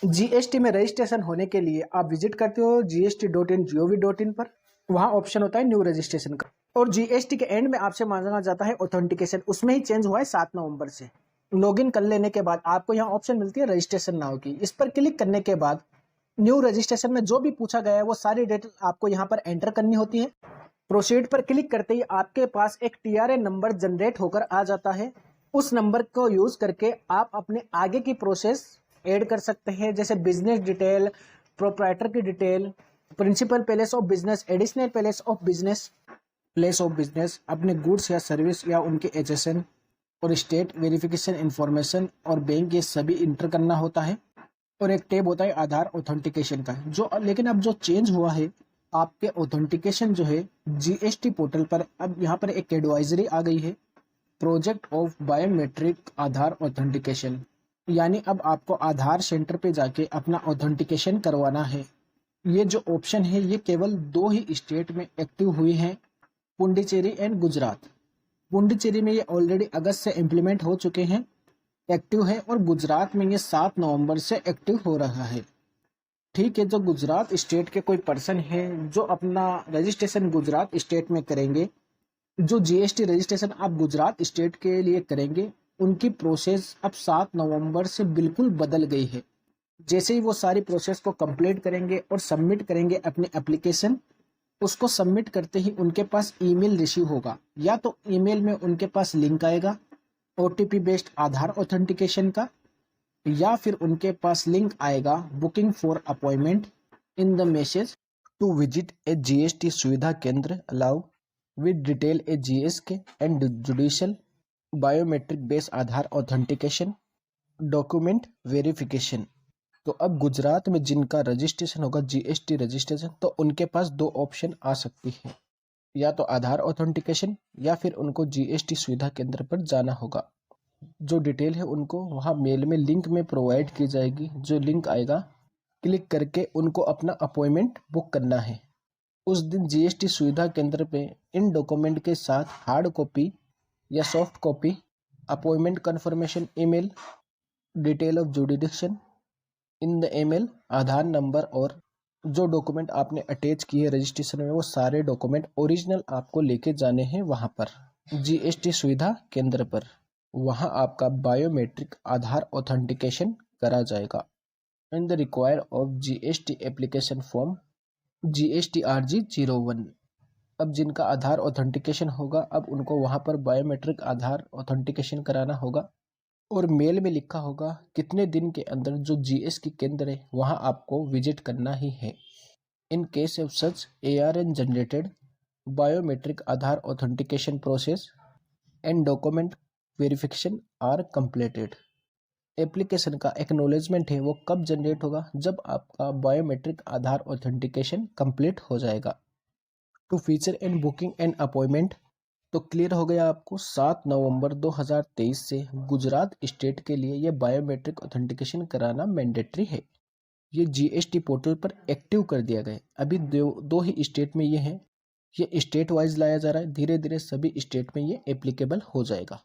GST में registration होने के लिए आप विजिट करते हो gst.in.gov.in पर। वहाँ ऑप्शन होता है न्यू रजिस्ट्रेशन का, और जीएसटी के एंड में आपसे मांगा जाता है ऑथेंटिकेशन। उसमें ही चेंज हुआ है 7 नवंबर से। लॉगिन कर लेने के बाद आपको यहाँ ऑप्शन मिलती है रजिस्ट्रेशन नाउ की। इस पर क्लिक करने के बाद न्यू रजिस्ट्रेशन में जो भी पूछा गया है वो सारी डिटेल आपको यहाँ पर एंटर करनी होती है। प्रोसीड पर क्लिक करते ही आपके पास एक टीआरएन नंबर जनरेट होकर आ जाता है। उस नंबर को यूज करके आप अपने आगे की प्रोसेस ऐड कर सकते हैं, जैसे बिजनेस डिटेल, प्रोप्राइटर की detail, principal place of business, additional place of business, place of business, अपने गुड्स या सर्विस या उनके एचएसएन और स्टेट वेरिफिकेशन इंफॉर्मेशन और बैंक, ये सभी इंटर करना होता है। और एक टैब होता है आधार ऑथेंटिकेशन का, जो लेकिन अब जो चेंज हुआ है, आपके ऑथेंटिकेशन जो है जीएसटी पोर्टल पर, अब यहाँ पर एक एडवाइजरी आ गई है, project of biometric Aadhaar authentication. यानी अब आपको आधार सेंटर पे जाके अपना ऑथेंटिकेशन करवाना है। ये जो ऑप्शन है ये केवल 2 ही स्टेट में एक्टिव हुई हैं, पुडुचेरी एंड गुजरात। पुडुचेरी में ये ऑलरेडी अगस्त से इम्प्लीमेंट हो चुके हैं, एक्टिव है, और गुजरात में ये 7 नवंबर से एक्टिव हो रहा है। ठीक है, जो गुजरात स्टेट के कोई पर्सन है जो अपना रजिस्ट्रेशन गुजरात स्टेट में करेंगे, जो जीएसटी रजिस्ट्रेशन आप गुजरात स्टेट के लिए करेंगे, उनकी प्रोसेस अब 7 नवंबर से बिल्कुल बदल गई है। जैसे ही वो सारी प्रोसेस को कंप्लीट करेंगे और सबमिट करेंगे अपनी एप्लीकेशन, उसको सबमिट करते ही उनके पास ईमेल रिसीव होगा, या तो ईमेल में उनके पास लिंक आएगा ओटीपी बेस्ड आधार ऑथेंटिकेशन का, या फिर उनके पास लिंक आएगा booking for appointment in the message to visit a GST Suvidha Kendra allow with detail a GSK and judicial biometric based Aadhaar authentication document verification. तो अब गुजरात में जिनका रजिस्ट्रेशन होगा जीएसटी रजिस्ट्रेशन, तो उनके पास 2 ऑप्शन आ सकती है, या तो आधार ऑथेंटिकेशन या फिर उनको जीएसटी सुविधा केंद्र पर जाना होगा। जो डिटेल है उनको वहाँ मेल में लिंक में प्रोवाइड की जाएगी। जो लिंक आएगा, क्लिक करके उनको अपना अपॉइंटमेंट बुक करना है। उस दिन जीएसटी सुविधा केंद्र पे इन डॉक्यूमेंट के साथ हार्ड कॉपी या soft copy, appointment confirmation email, detail of जुडिक्शन in the email, Aadhaar number, और जो डॉक्यूमेंट आपने अटैच किए रजिस्ट्रेशन में वो सारे डॉक्यूमेंट ओरिजिनल आपको लेके जाने हैं वहाँ पर जीएसटी सुविधा केंद्र पर। वहाँ आपका बायोमेट्रिक आधार ऑथेंटिकेशन करा जाएगा। In the require of GST application form GSTRG01। अब जिनका आधार ऑथेंटिकेशन होगा, अब उनको वहाँ पर बायोमेट्रिक आधार ऑथेंटिकेशन कराना होगा, और मेल में लिखा होगा कितने दिन के अंदर जो जीएस की केंद्र है वहाँ आपको विजिट करना ही है। In case of such ARN generated biometric Aadhaar authentication process and document verification are completed. Application का एक्नॉलेजमेंट है वो कब जनरेट होगा, जब आपका बायोमेट्रिक आधार ऑथेंटिकेशन कंप्लीट हो जाएगा। Two feature and booking and appointment, तो क्लियर हो गया आपको, 7 नवंबर 2023 से गुजरात स्टेट के लिए ये बायोमेट्रिक ऑथेंटिकेशन कराना मैंडेटरी है। ये जीएसटी पोर्टल पर एक्टिव कर दिया गया। अभी दो ही स्टेट में ये है, ये स्टेट वाइज लाया जा रहा है, धीरे धीरे सभी स्टेट में ये एप्लीकेबल हो जाएगा।